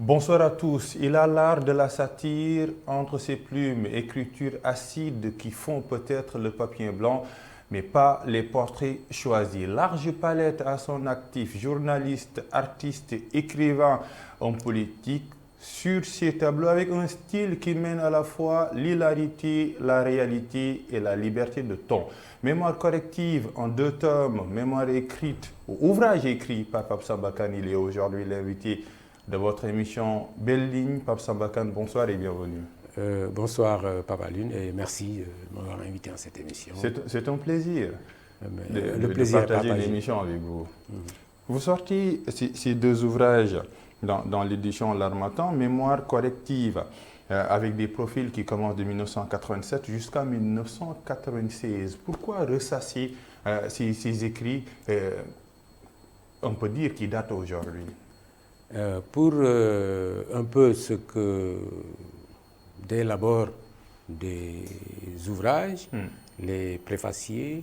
Bonsoir à tous. Il a l'art de la satire entre ses plumes, écriture acide qui font peut-être le papier blanc, mais pas les portraits choisis. Large palette à son actif, journaliste, artiste, écrivain, homme politique, sur ses tableaux avec un style qui mène à la fois l'hilarité, la réalité et la liberté de ton. Mémoire corrective en 2 tomes, mémoire écrite, ou ouvrage écrit par Pape Samba Kane. Il est aujourd'hui l'invité de votre émission Belle Ligne. Pape Samba Kane, bonsoir et bienvenue. Bonsoir Papa Lune et merci de m'avoir invité à cette émission. C'est un plaisir le plaisir de partager l'émission avec vous. Vous sortez ces 2 ouvrages dans l'édition L'Harmattan, Mémoire corrective, avec des profils qui commencent de 1987 jusqu'à 1996. Pourquoi ressasser ces écrits, on peut dire, qui datent aujourd'hui? Pour un peu ce que dès l'abord des ouvrages, les préfaciers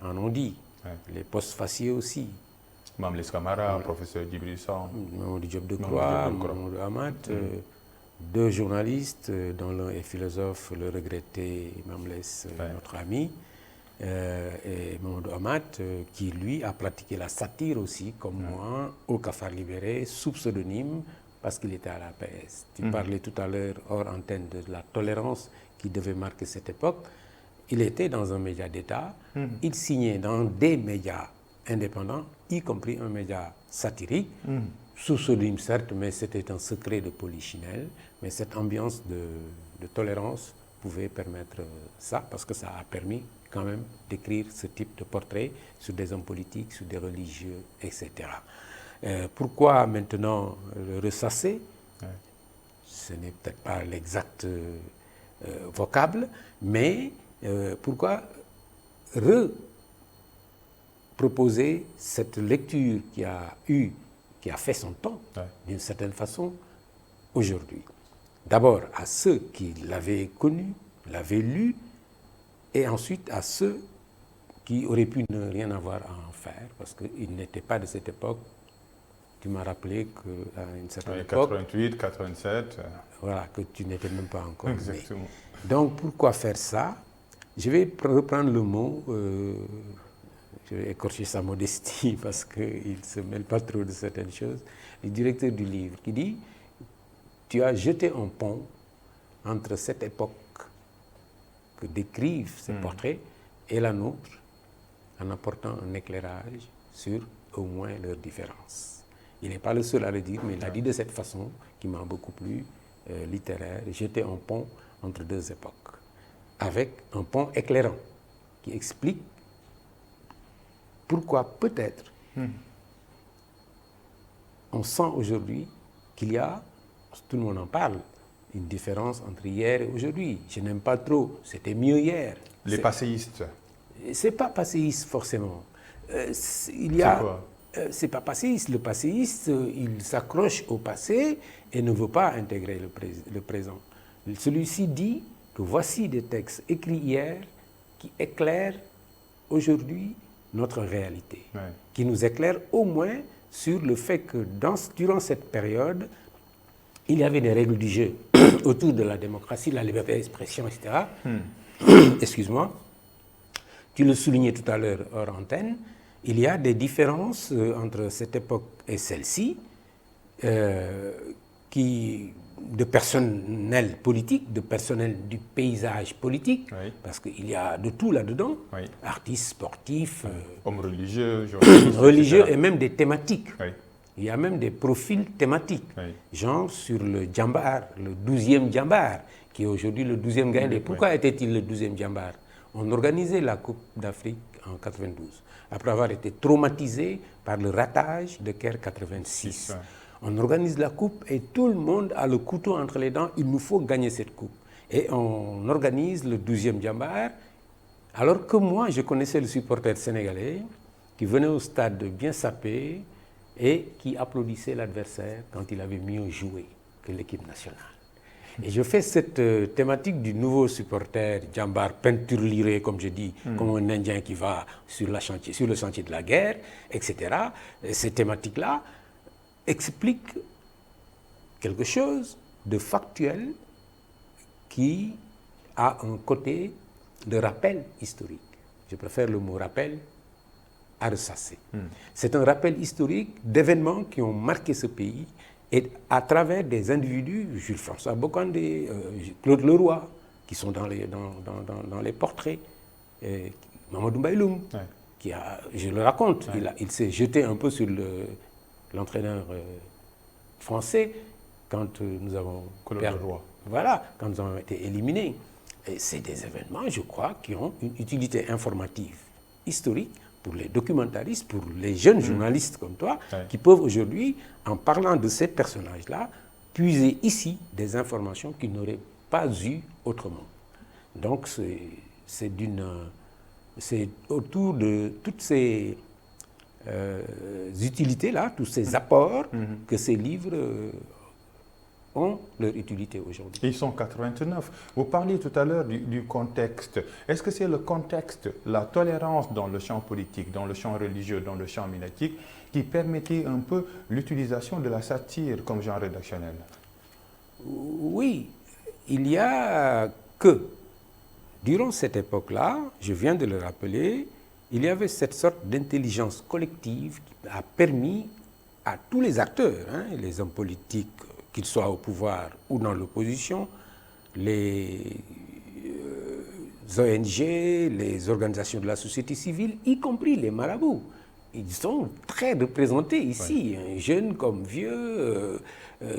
en ont dit, les postfaciers aussi. Mamles Camara, professeur Djibril Sam, Mamadou Diop Decroix, Mamadou Hamad, 2 journalistes, dont l'un est philosophe, le regretté Mamles, notre ami, et Mamadou Hamad, qui lui a pratiqué la satire aussi, comme moi, au Cafard Libéré, sous pseudonyme, parce qu'il était à la PS. Tu parlais tout à l'heure, hors antenne, de la tolérance qui devait marquer cette époque. Il était dans un média d'État, il signait dans des médias indépendants, y compris un média satirique, sous pseudonyme certes, mais c'était un secret de polichinelle, mais cette ambiance de tolérance pouvait permettre ça, parce que ça a permis quand même d'écrire ce type de portrait sur des hommes politiques, sur des religieux, etc. Pourquoi maintenant le ressasser? Ce n'est peut-être pas l'exact vocable, mais pourquoi proposer cette lecture qui a fait son temps, d'une certaine façon, aujourd'hui. D'abord à ceux qui l'avaient connu, l'avaient lu, et ensuite à ceux qui auraient pu ne rien avoir à en faire, parce qu'ils n'étaient pas de cette époque. Tu m'as rappelé qu'à une certaine époque... 88, 87... Voilà, que tu n'étais même pas encore né. Exactement. Donc pourquoi faire ça? Je vais reprendre le mot... je vais écorcher sa modestie parce qu'il ne se mêle pas trop de certaines choses. Le directeur du livre qui dit « Tu as jeté un pont entre cette époque que décrivent ces portraits et la nôtre en apportant un éclairage sur au moins leurs différences. » Il n'est pas le seul à le dire, mais il l'a dit de cette façon qui m'a beaucoup plu, littéraire, jeter un pont entre 2 époques, avec un pont éclairant qui explique pourquoi peut-être on sent aujourd'hui qu'il y a, tout le monde en parle, une différence entre hier et aujourd'hui. Je n'aime pas trop, c'était mieux hier. Les passéistes. C'est pas passéiste forcément. C'est quoi? C'est pas passéiste. Le passéiste, il s'accroche au passé et ne veut pas intégrer le présent. Celui-ci dit que voici des textes écrits hier qui éclairent aujourd'hui notre réalité, qui nous éclaire au moins sur le fait que durant cette période, il y avait des règles du jeu autour de la démocratie, la liberté d'expression, etc. Excuse-moi. Tu le soulignais tout à l'heure hors antenne, il y a des différences entre cette époque et celle-ci, de personnel politique, de personnel du paysage politique, parce qu'il y a de tout là-dedans, artistes, sportifs, hommes religieux, religieux et même des thématiques. Il y a même des profils thématiques, genre sur le djambar, le 12e djambar, qui est aujourd'hui le 12e Gaïndé. Pourquoi était-il le 12e djambar? On organisait la Coupe d'Afrique en 92, après avoir été traumatisé par le ratage de Caire 86. On organise la coupe et tout le monde a le couteau entre les dents, il nous faut gagner cette coupe. Et on organise le 12e djambar, alors que moi, je connaissais le supporter sénégalais qui venait au stade bien sapé et qui applaudissait l'adversaire quand il avait mieux joué que l'équipe nationale. Et je fais cette thématique du nouveau supporter djambar, peinture lirée, comme je dis, comme un Indien qui va sur le chantier de la guerre, etc. Et ces thématiques-là expliquent quelque chose de factuel qui a un côté de rappel historique. Je préfère le mot rappel à ressasser. C'est un rappel historique d'événements qui ont marqué ce pays et à travers des individus, Jules-François Bocandé, Claude Leroy, qui sont dans les portraits, Mamadou Mbaïloum, qui a, je le raconte, il s'est jeté un peu sur l'entraîneur français quand nous avons perdu. Voilà, quand nous avons été éliminés. Et c'est des événements, je crois, qui ont une utilité informative, historique, pour les documentaristes, pour les jeunes journalistes comme toi, qui peuvent aujourd'hui, en parlant de ces personnages-là, puiser ici des informations qu'ils n'auraient pas eues autrement. Donc c'est autour de toutes ces utilités-là, tous ces apports, que ces livres ont leur utilité aujourd'hui. Ils sont 89. Vous parliez tout à l'heure du contexte. Est-ce que c'est le contexte, la tolérance dans le champ politique, dans le champ religieux, dans le champ médiatique, qui permettait un peu l'utilisation de la satire comme genre rédactionnel? Oui, il y a que, durant cette époque-là, je viens de le rappeler, il y avait cette sorte d'intelligence collective qui a permis à tous les acteurs, les hommes politiques, qu'ils soient au pouvoir ou dans l'opposition, les ONG, les organisations de la société civile, y compris les marabouts. Ils sont très représentés ici, jeunes comme vieux,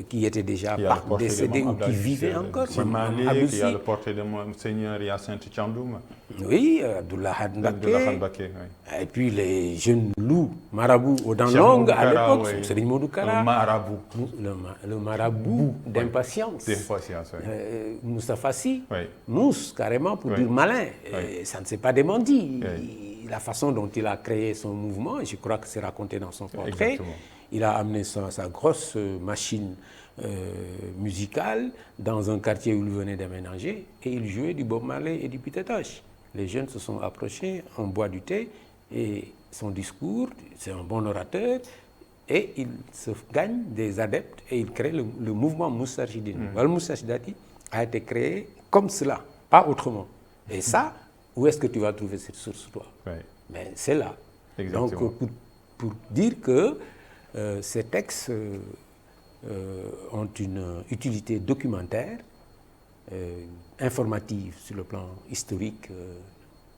qui étaient déjà décédés ou qui vivaient encore. Il y a le portrait de Monseigneur Hyacinthe Thiandoum. Oui, Abdullah Mbacké. Et puis les jeunes loups, marabouts aux dents longues à l'époque, Serigne Modou Kara. Le marabout d'impatience. Moustapha Sy, Mousse carrément pour dire malin. Ça ne s'est pas démenti. La façon dont il a créé son mouvement, je crois que c'est raconté dans son portrait. Exactement. Il a amené sa grosse machine musicale dans un quartier où il venait d'aménager et il jouait du Bob Marley et du Peter Tosh. Les jeunes se sont approchés, on boit du thé et son discours, c'est un bon orateur et il se gagne des adeptes et il crée le mouvement Moustarchidine. Le Moustarchidati a été créé comme cela, pas autrement. Et ça, où est-ce que tu vas trouver cette source, toi? Mais c'est là. Exactement. Donc, pour dire que ces textes ont une utilité documentaire, informative sur le plan historique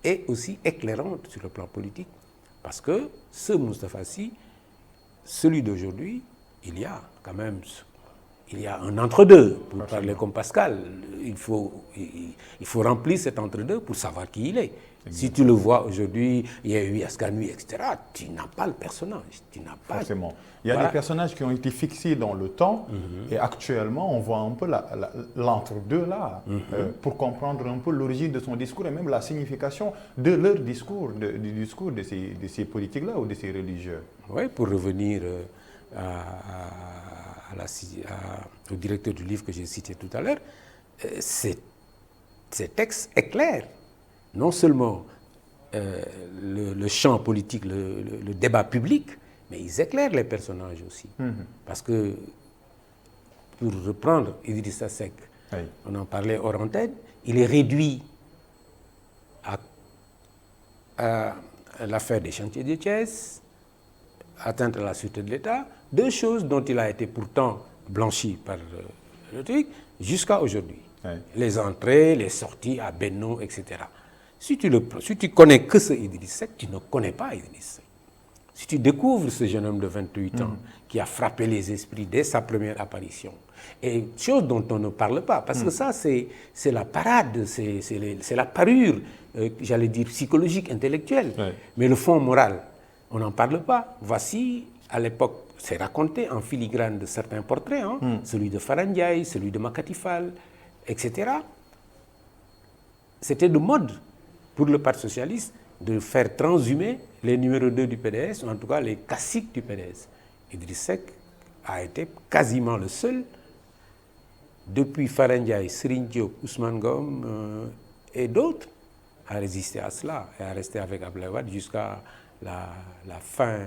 et aussi éclairante sur le plan politique. Parce que ce Moustapha Sy, celui d'aujourd'hui, il y a quand même un entre-deux, pour parler comme Pascal. Il faut remplir cet entre-deux pour savoir qui il est. Exactement. Si tu le vois aujourd'hui, il y a eu Askanui, etc., tu n'as pas le personnage. Tu n'as pas. Forcément. Il y a des personnages qui ont été fixés dans le temps et actuellement, on voit un peu l'entre-deux là pour comprendre un peu l'origine de son discours et même la signification de leur discours, du discours de ces politiques-là ou de ces religieux. Oui, pour revenir au directeur du livre que j'ai cité tout à l'heure, ces textes éclairent non seulement le champ politique, le débat public, mais ils éclairent les personnages aussi. Parce que, pour reprendre Idrissa Seck, on en parlait hors antenne, il est réduit à l'affaire des chantiers de Thiès, atteinte à la sûreté de l'État, deux choses dont il a été pourtant blanchi par le truc, jusqu'à aujourd'hui. Les entrées, les sorties à Benno, etc. Si tu connais que ce Idriss Seck, tu ne connais pas Idriss Seck. Si tu découvres ce jeune homme de 28 ans qui a frappé les esprits dès sa première apparition, et chose dont on ne parle pas, parce que ça, c'est la parade, c'est la parure, j'allais dire psychologique, intellectuelle, mais le fond moral, on n'en parle pas. Voici, à l'époque, c'est raconté en filigrane de certains portraits, celui de Fara Ndiaye, celui de Makati Fall, etc. C'était de mode pour le Parti socialiste de faire transhumer les numéros 2 du PDS, ou en tout cas les caciques du PDS. Idriss Seck a été quasiment le seul, depuis Fara Ndiaye, Serigne Diop, Ousmane Ngom et d'autres, à résister à cela et à rester avec Abdoulaye Wade jusqu'à la fin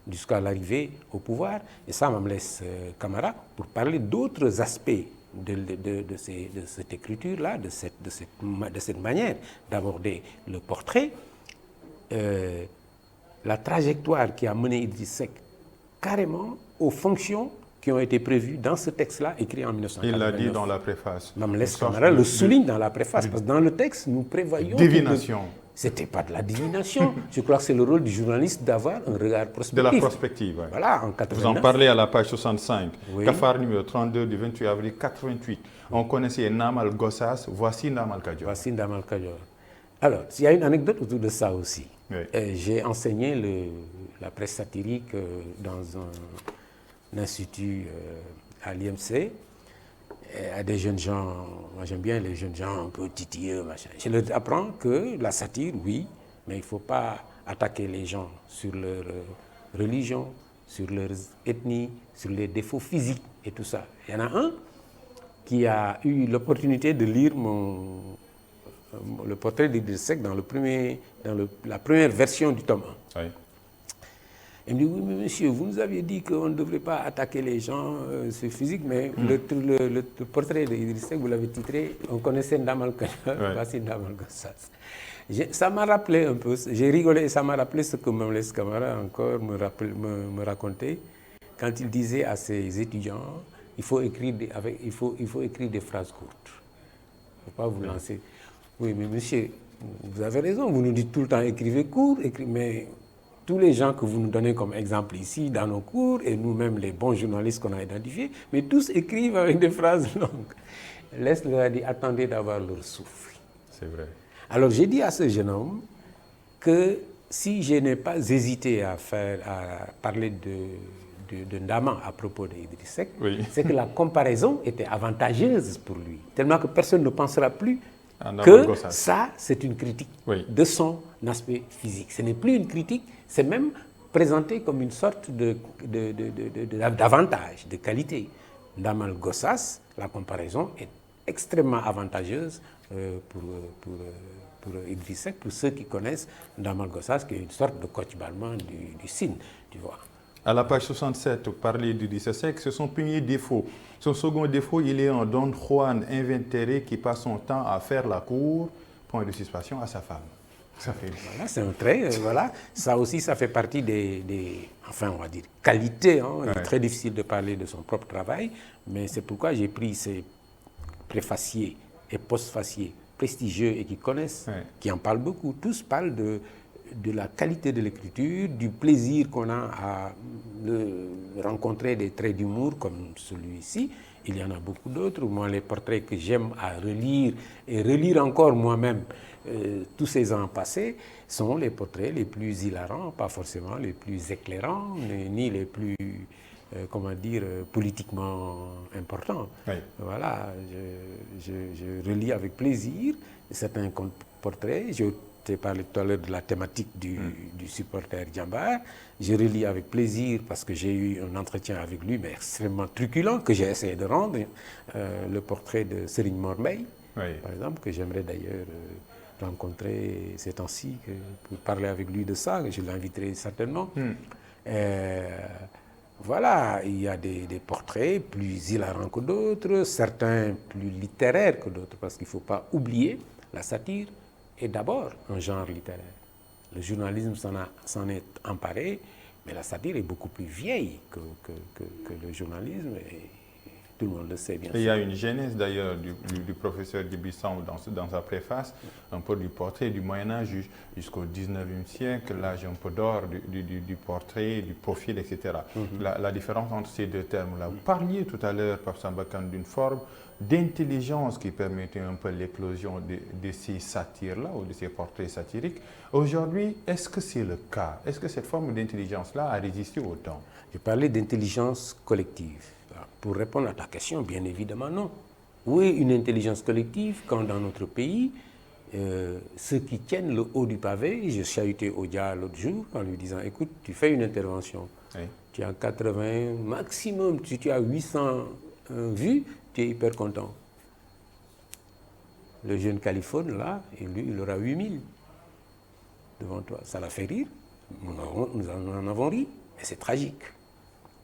jusqu'à l'arrivée au pouvoir. Et ça me laisse Camara pour parler d'autres aspects de cette écriture-là, de cette manière d'aborder le portrait. La trajectoire qui a mené Idriss Seck carrément aux fonctions qui ont été prévues dans ce texte-là, écrit en 1989. Il l'a dit dans la préface. Mamlès Camara le souligne dans la préface, parce que dans le texte, nous prévoyons... Divination. C'était pas de la divination. Je crois que c'est le rôle du journaliste d'avoir un regard prospectif. De la prospective, oui. Voilà, en 89. Vous en parlez à la page 65. Oui. Cafard numéro 32 du 28 avril 88. On connaissait Namal Gossas, voici Namal Kadior. Voici Namal Kadior. Alors, il y a une anecdote autour de ça aussi. Oui. J'ai enseigné la presse satirique dans un institut à l'IMC. À des jeunes gens, moi j'aime bien les jeunes gens un peu titilleux, machin. Je leur apprends que la satire, oui, mais il ne faut pas attaquer les gens sur leur religion, sur leur ethnie, sur les défauts physiques et tout ça. Il y en a un qui a eu l'opportunité de lire le portrait d'Idriss Seck dans la première version du tome 1. Oui. Il me dit, oui, mais monsieur, vous nous aviez dit qu'on ne devrait pas attaquer les gens sur physique, mais le portrait d'Idriss Seck, vous l'avez titré, on connaissait Ndamal Kadior, voici Ndamal Gossas. Ça m'a rappelé un peu, j'ai rigolé, ça m'a rappelé ce que Mamlès Camara encore me racontait, quand il disait à ses étudiants, il faut écrire des phrases courtes. Il ne faut pas vous lancer. Oui, mais monsieur, vous avez raison, vous nous dites tout le temps, écrivez court, mais... Tous les gens que vous nous donnez comme exemple ici dans nos cours, et nous-mêmes les bons journalistes qu'on a identifiés, mais tous écrivent avec des phrases longues. Laisse-leur dire, attendez d'avoir leur souffle. C'est vrai. Alors j'ai dit à ce jeune homme que si je n'ai pas hésité à parler de Ndama à propos d'Idriss Seck, c'est que la comparaison était avantageuse pour lui, tellement que personne ne pensera plus que ça, c'est une critique de son aspect physique. Ce n'est plus une critique, c'est même présenté comme une sorte d'avantage, de qualité. Ndamal Gossas, la comparaison est extrêmement avantageuse pour Idriss Seck, pour ceux qui connaissent Ndamal Gossas, qui est une sorte de Kocc Barma du Sine, tu vois. À la page 67, vous parlez d'Idriss Seck, c'est son premier défaut. Son second défaut, il est un Don Juan invétéré qui passe son temps à faire la cour, point de suspension, à sa femme. Ça fait... Voilà, c'est un trait, voilà. Ça aussi, ça fait partie enfin, on va dire, qualités. Hein. Il est très difficile de parler de son propre travail, mais c'est pourquoi j'ai pris ces préfaciers et postfaciers prestigieux et qui connaissent, qui en parlent beaucoup. Tous parlent de la qualité de l'écriture, du plaisir qu'on a à rencontrer des traits d'humour comme celui-ci. Il y en a beaucoup d'autres. Moi, les portraits que j'aime à relire et relire encore moi-même tous ces ans passés sont les portraits les plus hilarants, pas forcément les plus éclairants, ni les plus, politiquement importants. Oui. Voilà, je relis avec plaisir certains portraits. Je t'ai parlé tout à l'heure de la thématique du supporter Djambar. Je relis avec plaisir parce que j'ai eu un entretien avec lui, mais extrêmement truculent, que j'ai essayé de rendre, le portrait de Serigne Mor Mbaye, par exemple, que j'aimerais d'ailleurs rencontrer ces temps-ci pour parler avec lui de ça, que je l'inviterai certainement. Voilà, il y a des portraits plus hilarants que d'autres, certains plus littéraires que d'autres, parce qu'il ne faut pas oublier la satire est d'abord un genre littéraire. Le journalisme s'en est emparé, mais la satire est beaucoup plus vieille que le journalisme, et tout le monde le sait bien sûr. Il y a une genèse d'ailleurs du professeur Djibril dans sa préface, un peu du portrait du Moyen-Âge jusqu'au 19e siècle, l'âge un peu d'or du portrait, du profil, etc. La différence entre ces deux termes-là. Vous parliez tout à l'heure, Pape Samba Kane, d'une forme d'intelligence qui permettait un peu l'éclosion de ces satires-là ou de ces portraits satiriques. Aujourd'hui, est-ce que c'est le cas? Est-ce que cette forme d'intelligence-là a résisté au temps? Je parlais d'intelligence collective. Pour répondre à ta question, bien évidemment non. Où est une intelligence collective quand dans notre pays, ceux qui tiennent le haut du pavé, je chahutais Odia l'autre jour en lui disant, écoute, tu fais une intervention, tu as 80 maximum, si tu as 800 vues, tu es hyper content. Le jeune Californe, là, lui, il aura 8000 devant toi. Ça l'a fait rire. Nous en avons ri. Et c'est tragique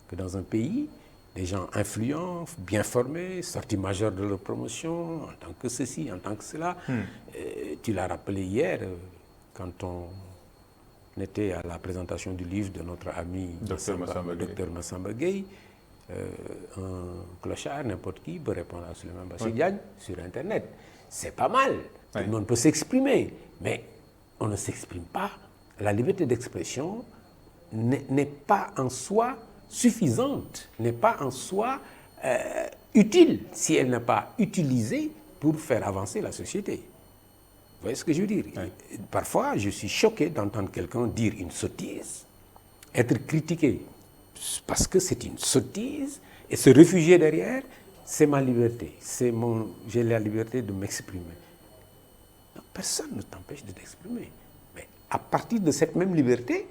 que dans un pays, des gens influents, bien formés, sortis majeurs de leur promotion, en tant que ceci, en tant que cela. Tu l'as rappelé hier, quand on était à la présentation du livre de notre ami Dr Massamba Gueye, un clochard, n'importe qui, peut répondre à Souleymane Bassirou Diagne sur Internet. C'est pas mal, tout le monde peut s'exprimer, mais on ne s'exprime pas. La liberté d'expression n'est pas en soi suffisante, n'est pas en soi utile si elle n'est pas utilisée pour faire avancer la société. Vous voyez ce que je veux dire? Parfois, je suis choqué d'entendre quelqu'un dire une sottise, être critiqué parce que c'est une sottise et se réfugier derrière, c'est ma liberté, j'ai la liberté de m'exprimer. Personne ne t'empêche de t'exprimer. Mais à partir de cette même liberté,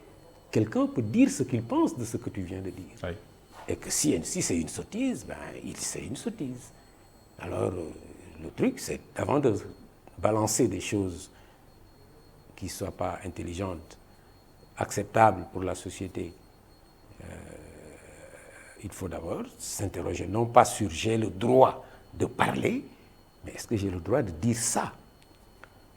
quelqu'un peut dire ce qu'il pense de ce que tu viens de dire. Oui. Et que si c'est une sottise, c'est une sottise. Alors, le truc, c'est avant de balancer des choses qui ne soient pas intelligentes, acceptables pour la société, il faut d'abord s'interroger, non pas sur j'ai le droit de parler, mais est-ce que j'ai le droit de dire ça?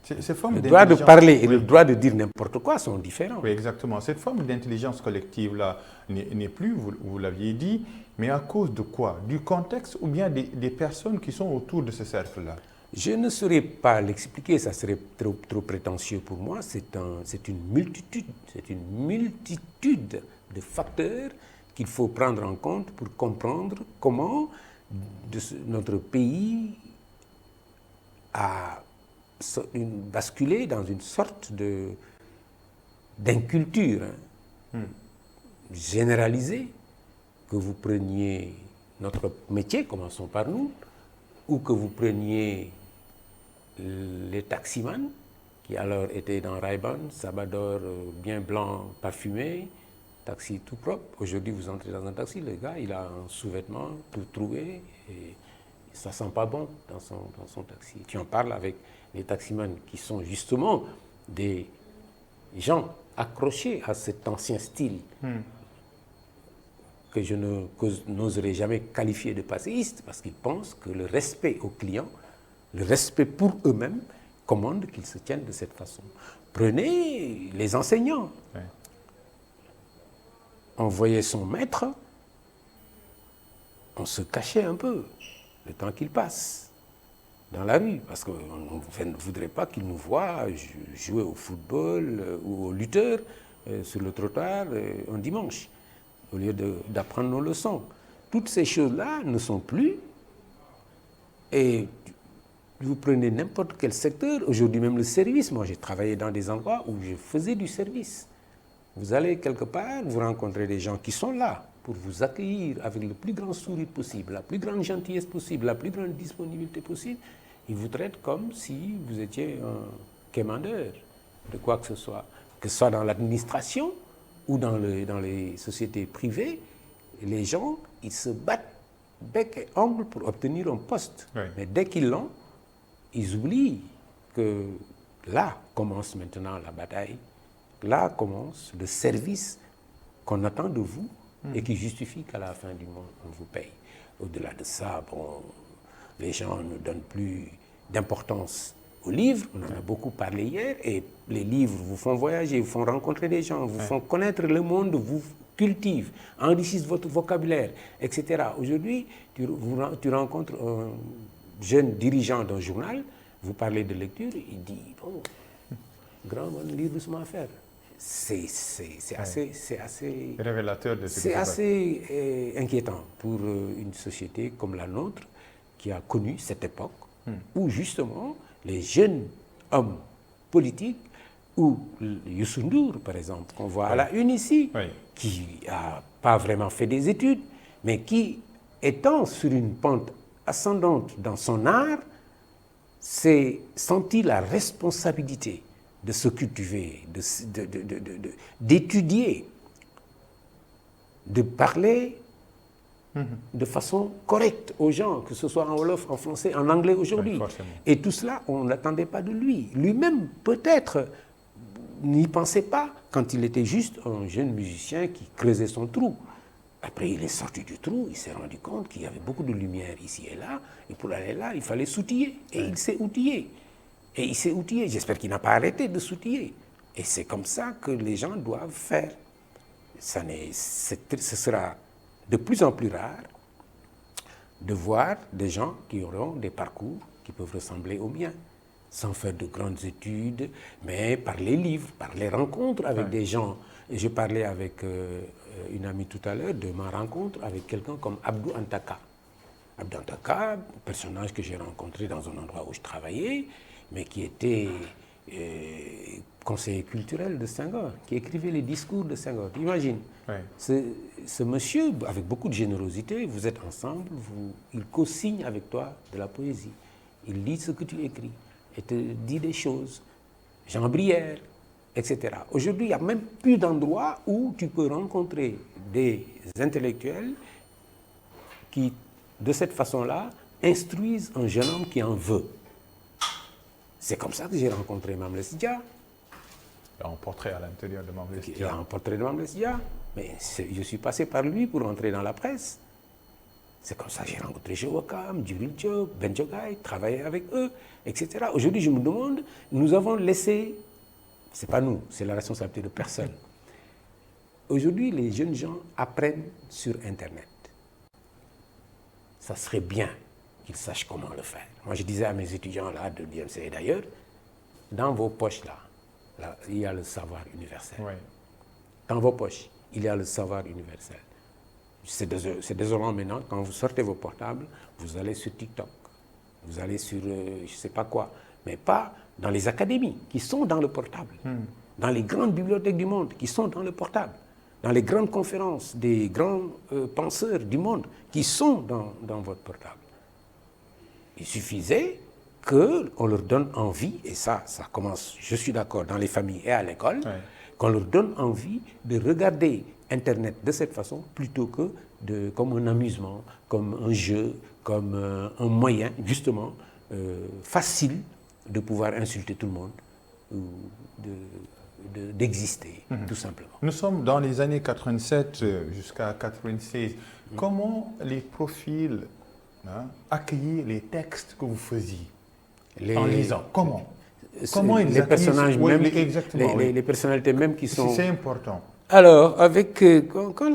Le droit de parler et le droit de dire n'importe quoi sont différents. Oui, exactement. Cette forme d'intelligence collective-là n'est plus, vous l'aviez dit, mais à cause de quoi? Du contexte ou bien des personnes qui sont autour de ce cercle-là? Je ne saurais pas l'expliquer, ça serait trop prétentieux pour moi. C'est une multitude de facteurs qu'il faut prendre en compte pour comprendre comment notre pays a basculé dans une sorte d'inculture généralisée, que vous preniez notre métier, commençons par nous, ou que vous preniez les taximans, qui alors étaient dans Ray-Ban, Sabador bien blanc, parfumé, taxi tout propre. Aujourd'hui, vous entrez dans un taxi, le gars, il a un sous-vêtement tout troué, et ça sent pas bon dans son taxi. Tu en parles avec les taximans qui sont justement des gens accrochés à cet ancien style que je n'oserais jamais qualifier de passéiste, parce qu'ils pensent que le respect aux clients, le respect pour eux-mêmes, commande qu'ils se tiennent de cette façon. Prenez les enseignants. Ouais. On voyait son maître, on se cachait un peu le temps qu'il passe dans la rue, parce qu'on ne voudrait pas qu'il nous voie jouer au football ou au lutteur sur le trottoir un dimanche, au lieu d'apprendre nos leçons. Toutes ces choses-là ne sont plus. Et vous prenez n'importe quel secteur, aujourd'hui même le service. Moi, j'ai travaillé dans des endroits où je faisais du service. Vous allez quelque part, vous rencontrez des gens qui sont là pour vous accueillir avec le plus grand sourire possible, la plus grande gentillesse possible, la plus grande disponibilité possible. Ils vous traitent comme si vous étiez un quémandeur de quoi que ce soit dans l'administration ou dans les sociétés privées. Les gens, ils se battent bec et ongle pour obtenir un poste. Oui. Mais dès qu'ils l'ont, ils oublient que là commence maintenant la bataille, là commence le service qu'on attend de vous et qui justifie qu'à la fin du mois, on vous paye. Au-delà de ça, les gens ne donnent plus d'importance aux livres. On en a beaucoup parlé hier, et les livres vous font voyager, vous font rencontrer des gens, vous font connaître le monde, vous cultivent, enrichissent votre vocabulaire, etc. Aujourd'hui, tu rencontres un jeune dirigeant d'un journal, vous parlez de lecture, il dit, bon, grand, bon, livre doucement à faire. C'est assez révélateur de ce c'est assez inquiétant pour une société comme la nôtre qui a connu cette époque où justement les jeunes hommes politiques, ou Youssou N'Dour par exemple, qu'on voit à la une ici, qui n'a pas vraiment fait des études, mais qui, étant sur une pente ascendante dans son art, s'est senti la responsabilité de se cultiver, d'étudier, de parler de façon correcte aux gens, que ce soit en wolof, en français, en anglais aujourd'hui. Et tout cela, on n'attendait pas de lui. Lui-même, peut-être, n'y pensait pas quand il était juste un jeune musicien qui creusait son trou. Après, il est sorti du trou, il s'est rendu compte qu'il y avait beaucoup de lumière ici et là, et pour aller là, il fallait s'outiller. Et il s'est outillé. Et il s'est outillé. J'espère qu'il n'a pas arrêté de s'outiller. Et c'est comme ça que les gens doivent faire. Ce sera de plus en plus rare de voir des gens qui auront des parcours qui peuvent ressembler aux miens, sans faire de grandes études, mais par les livres, par les rencontres avec des gens. Et je parlais avec une amie tout à l'heure de ma rencontre avec quelqu'un comme Abdou Antaka. Abdou Antaka, personnage que j'ai rencontré dans un endroit où je travaillais, mais qui était conseiller culturel de Senghor, qui écrivait les discours de Senghor. Imagine, ce monsieur, avec beaucoup de générosité, vous êtes ensemble, il co-signe avec toi de la poésie. Il lit ce que tu écris et te dit des choses. Jean Brière, etc. Aujourd'hui, il n'y a même plus d'endroits où tu peux rencontrer des intellectuels qui, de cette façon-là, instruisent un jeune homme qui en veut. C'est comme ça que j'ai rencontré Mamles Dia. Il y a un portrait à l'intérieur de Mamles Dia. Il y a un portrait de Mamles Dia. Mais je suis passé par lui pour entrer dans la presse. C'est comme ça que j'ai rencontré Chewakam, Djibril Diop, Ben Diogaye, travaillé avec eux, etc. Aujourd'hui, je me demande, nous avons laissé, c'est pas nous, c'est la responsabilité de personne. Aujourd'hui, les jeunes gens apprennent sur Internet. Ça serait bien qu'ils sachent comment le faire. Moi, je disais à mes étudiants là de l'IMC et d'ailleurs, dans vos poches là, il y a le savoir universel. Oui. Dans vos poches, il y a le savoir universel. C'est désolant maintenant, quand vous sortez vos portables, vous allez sur TikTok, vous allez sur je ne sais pas quoi, mais pas dans les académies qui sont dans le portable, dans les grandes bibliothèques du monde qui sont dans le portable, dans les grandes conférences des grands penseurs du monde qui sont dans votre portable. Il suffisait qu'on leur donne envie, et ça commence, je suis d'accord, dans les familles et à l'école, qu'on leur donne envie de regarder Internet de cette façon plutôt que comme un amusement, comme un jeu, comme un moyen justement facile de pouvoir insulter tout le monde ou d'exister tout simplement. Nous sommes dans les années 87 jusqu'à 96. Comment les profils accueillir les textes que vous faisiez en lisant? Comment ils les personnages même, exactement, les personnalités même qui sont... C'est important. Alors, avec quand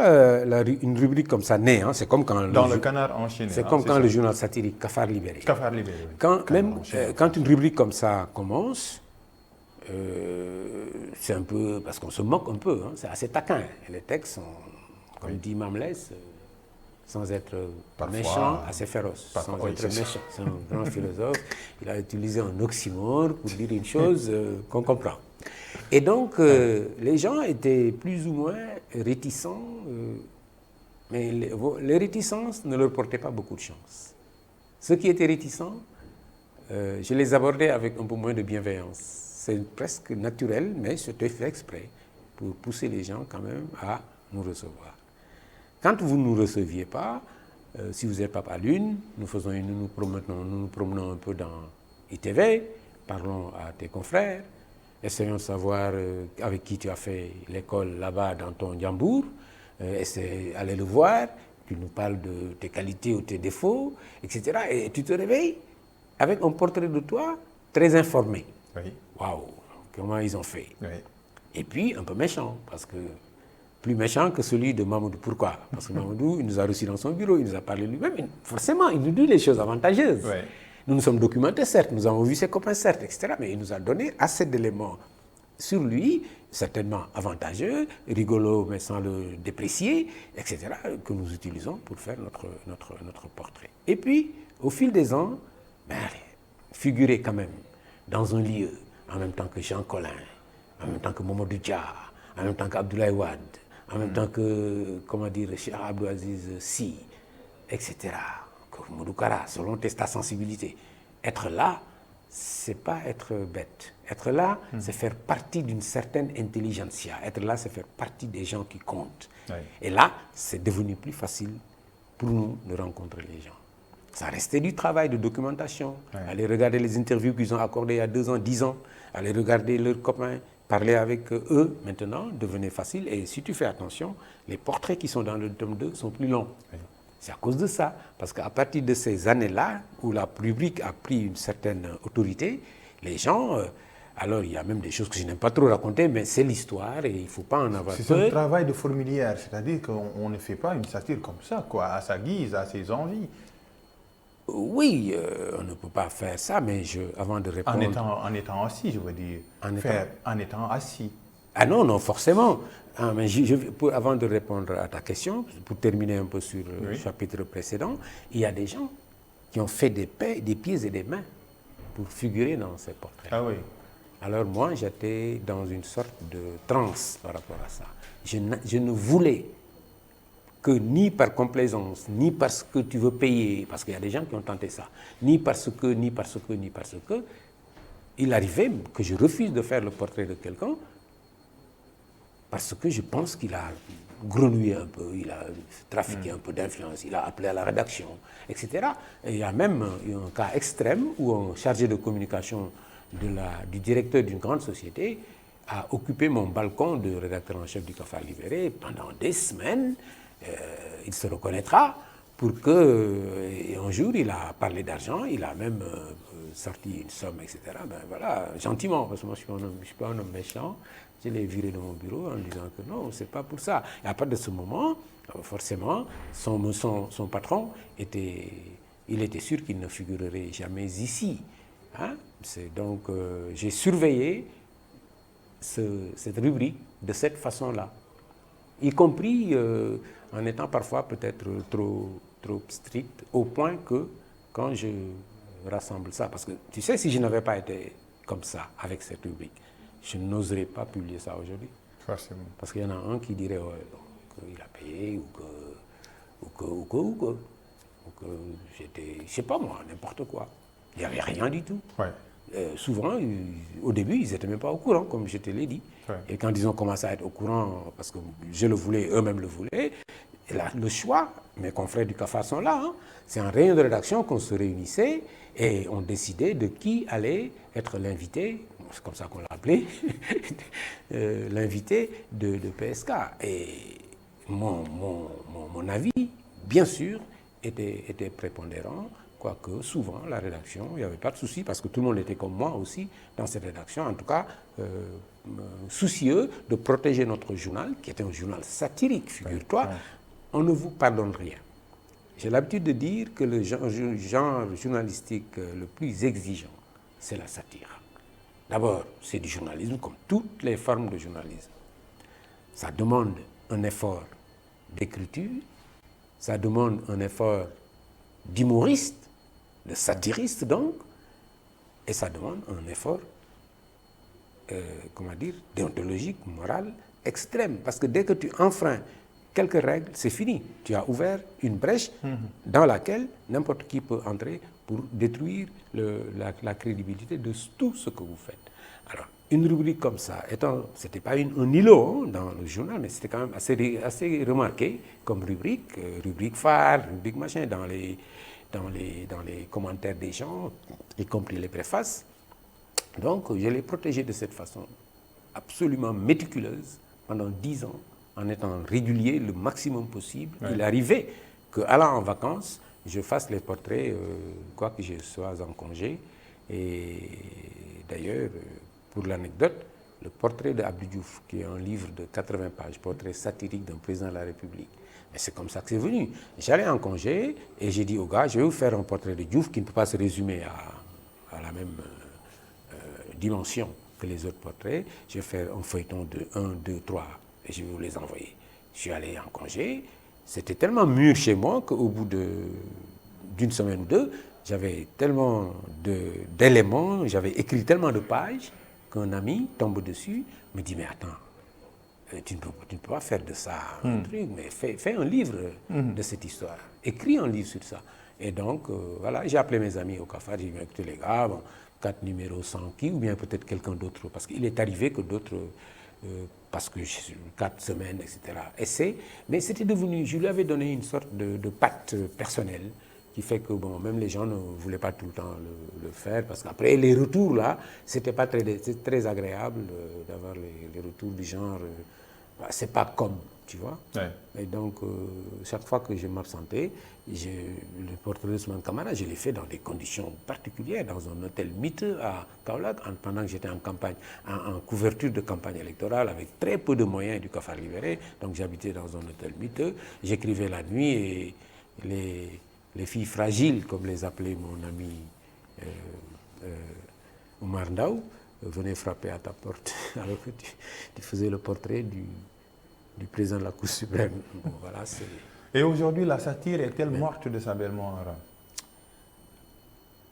une rubrique comme ça naît, c'est comme quand... Dans le Canard enchaîné. C'est comme quand le journal satirique Cafard libéré. Cafard libéré, oui. Quand une rubrique comme ça commence, c'est un peu... Parce qu'on se moque un peu, c'est assez taquin. Les textes sont, comme dit Mamles, sans être méchant, assez féroce. Sans être méchant. C'est un grand philosophe. Il a utilisé un oxymore pour dire une chose qu'on comprend. Et donc, les gens étaient plus ou moins réticents, mais les réticences ne leur portaient pas beaucoup de chance. Ceux qui étaient réticents, je les abordais avec un peu moins de bienveillance. C'est presque naturel, mais c'était fait exprès pour pousser les gens quand même à nous recevoir. Quand vous ne nous receviez pas, si vous êtes Papa Lune, nous nous promenons un peu dans ITV, parlons à tes confrères, essayons de savoir avec qui tu as fait l'école là-bas dans ton Djambour, allez le voir, tu nous parles de tes qualités ou tes défauts, etc. Et tu te réveilles avec un portrait de toi très informé. Oui. Waouh, comment ils ont fait. Oui. Et puis un peu méchant, parce que plus méchant que celui de Mamadou. Pourquoi? Parce que Mamadou, il nous a reçus dans son bureau, il nous a parlé lui-même. Forcément, il nous dit les choses avantageuses. Oui. Nous nous sommes documentés, certes, nous avons vu ses copains, certes, etc. Mais il nous a donné assez d'éléments sur lui, certainement avantageux, rigolo, mais sans le déprécier, etc., que nous utilisons pour faire notre portrait. Et puis, au fil des ans, figurer quand même dans un lieu, en même temps que Jean Collin, en même temps que Mamadou Dia, en même temps qu'Abdoulaye Wade, en même temps que, Cheikh Abdou Aziz Sy, etc., que Modou Kara, selon ta sensibilité. Être là, c'est pas être bête. Être là, c'est faire partie d'une certaine intelligentsia. Être là, c'est faire partie des gens qui comptent. Oui. Et là, c'est devenu plus facile pour nous de rencontrer les gens. Ça restait du travail de documentation. Aller regarder les interviews qu'ils ont accordées il y a 2 ans, 10 ans. Aller regarder leurs copains parler avec eux maintenant devenait facile. Et si tu fais attention, les portraits qui sont dans le tome 2 sont plus longs. Oui. C'est à cause de ça. Parce qu'à partir de ces années-là, où la rubrique a pris une certaine autorité, les gens... alors, il y a même des choses que je n'aime pas trop raconter, mais c'est l'histoire et il ne faut pas en avoir peur. C'est un travail de fourmilière, c'est-à-dire qu'on ne fait pas une satire comme ça, quoi, à sa guise, à ses envies. Oui, on ne peut pas faire ça, mais avant de répondre... En étant assis, je veux dire. En étant assis. Ah non, non, forcément. Ah, mais avant de répondre à ta question, pour terminer un peu sur le chapitre précédent, il y a des gens qui ont fait des pieds et des mains pour figurer dans ces portraits. Ah oui. Alors moi, j'étais dans une sorte de transe par rapport à ça. Je ne voulais que ni par complaisance, ni parce que tu veux payer, parce qu'il y a des gens qui ont tenté ça, ni parce que, il arrivait que je refuse de faire le portrait de quelqu'un parce que je pense qu'il a grenouillé un peu, il a trafiqué un peu d'influence, il a appelé à la rédaction, etc. Et il y a même un cas extrême où un chargé de communication du directeur d'une grande société a occupé mon balcon de rédacteur en chef du Cafard Libéré pendant des semaines. Il se reconnaîtra pour que, et un jour, il a parlé d'argent, il a même sorti une somme, etc. Ben voilà, gentiment, parce que moi, je ne suis pas un homme méchant. Je l'ai viré de mon bureau en disant que non, c'est pas pour ça. Et à partir de ce moment, forcément, son patron il était sûr qu'il ne figurerait jamais ici. Hein? Donc, j'ai surveillé cette rubrique de cette façon-là, y compris en étant parfois peut-être trop strict, au point que quand je rassemble ça, parce que tu sais, si je n'avais pas été comme ça avec cette rubrique, je n'oserais pas publier ça aujourd'hui. Forcément. Parce qu'il y en a un qui dirait qu'il a payé ou que j'étais, je sais pas moi, n'importe quoi. Il n'y avait rien du tout. Ouais. Souvent, au début, ils n'étaient même pas au courant, comme je te l'ai dit. Ouais. Et quand ils ont commencé à être au courant, parce que je le voulais, eux-mêmes le voulaient, et là, le choix, mes confrères du Cafard sont là, hein, c'est en réunion de rédaction qu'on se réunissait et on décidait de qui allait être l'invité, c'est comme ça qu'on l'a appelé, l'invité de PSK. Et mon avis, bien sûr, était prépondérant. Quoique souvent, la rédaction, il n'y avait pas de souci, parce que tout le monde était comme moi aussi dans cette rédaction, en tout cas soucieux de protéger notre journal, qui était un journal satirique, figure-toi. Ouais. On ne vous pardonne rien. J'ai l'habitude de dire que le genre journalistique le plus exigeant, c'est la satire. D'abord, c'est du journalisme, comme toutes les formes de journalisme. Ça demande un effort d'écriture, ça demande un effort d'humoriste, de satiriste donc, et ça demande un effort, déontologique, moral, extrême. Parce que dès que tu enfreins quelques règles, c'est fini. Tu as ouvert une brèche dans laquelle n'importe qui peut entrer pour détruire la crédibilité de tout ce que vous faites. Alors, une rubrique comme ça, c'était pas un îlot dans le journal, mais c'était quand même assez remarqué comme rubrique phare, rubrique machin, dans les commentaires des gens, y compris les préfaces. Donc, je l'ai protégé de cette façon absolument méticuleuse pendant 10 ans, en étant régulier le maximum possible. Ouais. Il arrivait qu'allant en vacances, je fasse les portraits, quoi que je sois en congé. Et d'ailleurs, pour l'anecdote, le portrait d'Abdou Diouf, qui est un livre de 80 pages, portrait satirique d'un président de la République. Et c'est comme ça que c'est venu. J'allais en congé et j'ai dit au gars, je vais vous faire un portrait de Diouf qui ne peut pas se résumer à la même dimension que les autres portraits. Je vais faire un feuilleton de 1, 2, 3 et je vais vous les envoyer. Je suis allé en congé. C'était tellement mûr chez moi qu'au bout d'une semaine ou deux, j'avais tellement d'éléments, j'avais écrit tellement de pages qu'un ami tombe dessus, me dit, mais attends, tu ne peux pas faire de ça un truc, mais fais un livre de cette histoire. Écris un livre sur ça. Et donc, voilà, j'ai appelé mes amis au Cafard, j'ai dit, écoutez les gars, 4 numéros sans qui, ou bien peut-être quelqu'un d'autre, parce qu'il est arrivé que d'autres, parce que 4 semaines, etc., essaient, mais c'était devenu, je lui avais donné une sorte de patte personnelle qui fait que bon, même les gens ne voulaient pas tout le temps le faire, parce qu'après les retours là, c'était pas très agréable d'avoir les retours du genre, c'est pas comme, tu vois. Ouais. Et donc, chaque fois que je m'absentais, le portrait de Ousmane Camara, je l'ai fait dans des conditions particulières, dans un hôtel miteux à Kaolack, pendant que j'étais en campagne, en couverture de campagne électorale, avec très peu de moyens du Cafard libéré. Donc, j'habitais dans un hôtel miteux, j'écrivais la nuit et les filles fragiles, comme les appelait mon ami Oumar Ndaw, venaient frapper à ta porte alors que tu faisais le portrait du président de la Cour suprême. Bon, voilà, et aujourd'hui, la satire est-elle morte de sa belle mort?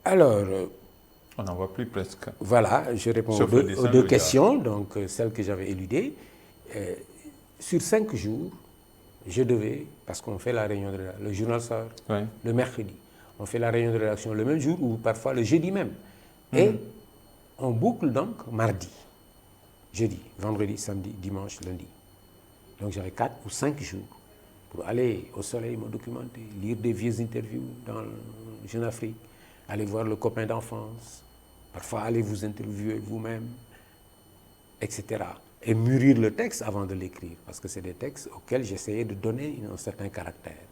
Alors, on n'en voit plus presque. Voilà, je réponds aux deux questions, donc celles que j'avais éludées. Sur 5 jours, je devais, parce qu'on fait la réunion de rédaction, le journal sort le mercredi, on fait la réunion de rédaction le même jour ou parfois le jeudi même. Et on boucle donc mardi, jeudi, vendredi, samedi, dimanche, lundi. Donc j'avais 4 ou 5 jours pour aller au soleil me documenter, lire des vieilles interviews dans Jeune Afrique, aller voir le copain d'enfance, parfois aller vous interviewer vous-même, etc. Et mûrir le texte avant de l'écrire, parce que c'est des textes auxquels j'essayais de donner un certain caractère.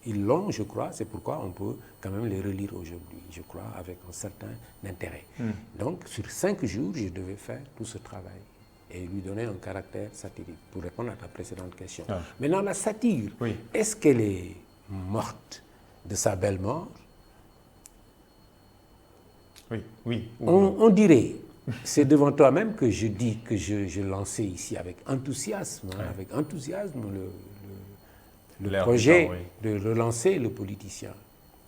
Ils l'ont, je crois, c'est pourquoi on peut quand même les relire aujourd'hui, je crois, avec un certain intérêt. Donc, sur 5 jours, je devais faire tout ce travail et lui donner un caractère satirique, pour répondre à ta précédente question. Maintenant, la satire, est-ce qu'elle est morte de sa belle mort? Oui. On dirait, c'est devant toi-même que je dis que je lançais ici avec enthousiasme, le projet de relancer le politicien.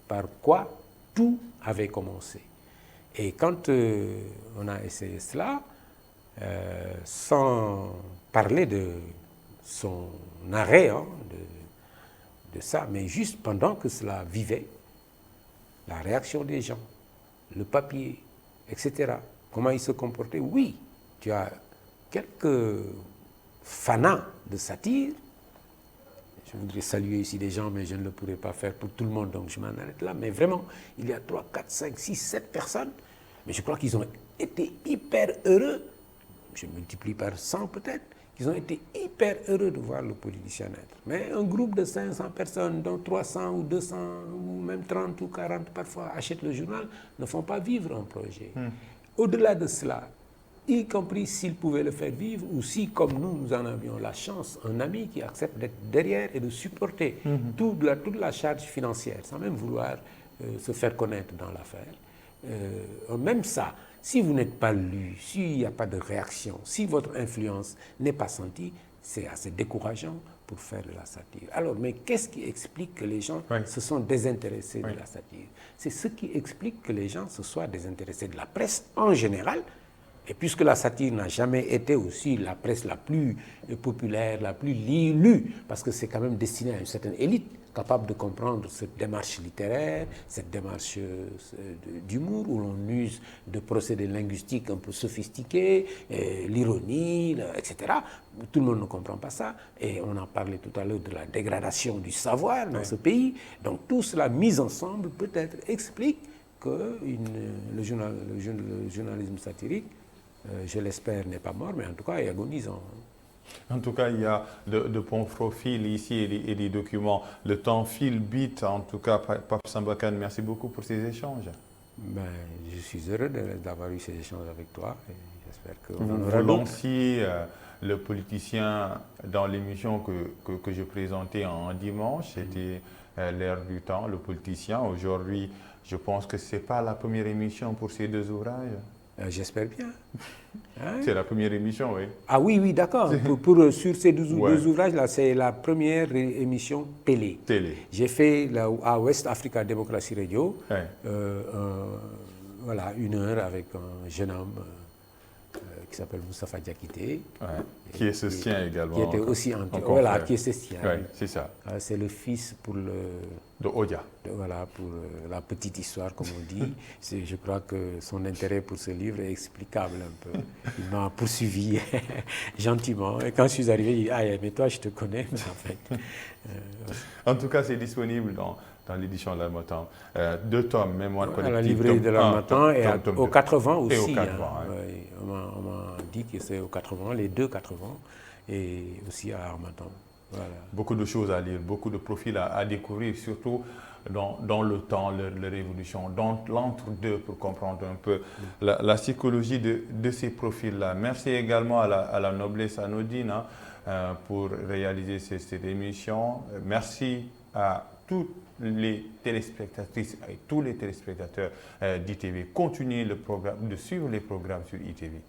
Par quoi tout avait commencé. Et quand on a essayé cela, sans parler de son arrêt, de ça, mais juste pendant que cela vivait, la réaction des gens, le papier, etc., comment ils se comportaient, oui, tu as quelques fanats de satire. Je voudrais saluer ici des gens, mais je ne le pourrais pas faire pour tout le monde, donc je m'en arrête là. Mais vraiment, il y a 3, 4, 5, 6, 7 personnes, mais je crois qu'ils ont été hyper heureux, je multiplie par 100 peut-être, ils ont été hyper heureux de voir le politicien naître. Mais un groupe de 500 personnes, dont 300 ou 200 ou même 30 ou 40 parfois achètent le journal, ne font pas vivre un projet. Au-delà de cela, y compris s'ils pouvaient le faire vivre, ou si, comme nous en avions la chance, un ami qui accepte d'être derrière et de supporter toute la charge financière, sans même vouloir se faire connaître dans l'affaire. Même ça, si vous n'êtes pas lu, s'il n'y a pas de réaction, si votre influence n'est pas sentie, c'est assez décourageant pour faire de la satire. Alors, mais qu'est-ce qui explique que les gens se sont désintéressés de la satire? C'est ce qui explique que les gens se soient désintéressés de la presse en général. Et puisque la satire n'a jamais été aussi la presse la plus populaire, la plus lue, parce que c'est quand même destiné à une certaine élite capable de comprendre cette démarche littéraire, cette démarche d'humour, où l'on use de procédés linguistiques un peu sophistiqués, l'ironie, etc. Tout le monde ne comprend pas ça. Et on en parlait tout à l'heure de la dégradation du savoir dans ce pays. Donc tout cela mis ensemble peut-être explique que le journalisme satirique, je l'espère, n'est pas mort, mais en tout cas est agonisant. En tout cas, il y a de bons profils ici et des documents. Le temps file vite. En tout cas, Pape Samba Kane, merci beaucoup pour ces échanges. Je suis heureux d'avoir eu ces échanges avec toi. Et j'espère que vous lanciez le politicien dans l'émission que je présentais en dimanche. C'était l'ère du temps, le politicien. Aujourd'hui, je pense que ce n'est pas la première émission pour ces 2 ouvrages. J'espère bien. Hein? C'est la première émission, oui. Ah oui, d'accord. Sur ces 2 ouvrages-là, c'est la première émission télé. J'ai fait à West Africa Democracy Radio, voilà, 1 heure avec un jeune homme qui s'appelle Moustapha Diakité. Qui est cécien également. Qui était aussi voilà, qui est cécien. C'est ça. C'est le fils de Odia. Voilà, pour la petite histoire, comme on dit. Je crois que son intérêt pour ce livre est explicable un peu. Il m'a poursuivi gentiment. Et quand je suis arrivé, il dit « Ah, mais toi, je te connais. » En fait. En tout cas, c'est disponible dans l'édition de l'Harmattan. 2 tomes, mémoire collective. À la librairie de l'Harmattan et aux 80 aussi. Et aux 80, oui. On m'a dit que c'est aux 80, les 2 80, et aussi à Harmattan. Voilà. Beaucoup de choses à lire, beaucoup de profils à découvrir, surtout dans le temps, leur évolution, dans l'entre-deux pour comprendre un peu la psychologie de ces profils-là. Merci également à la noblesse anodine pour réaliser cette émission. Merci à toutes les téléspectatrices et tous les téléspectateurs d'ITV. Continuez de suivre les programmes sur ITV.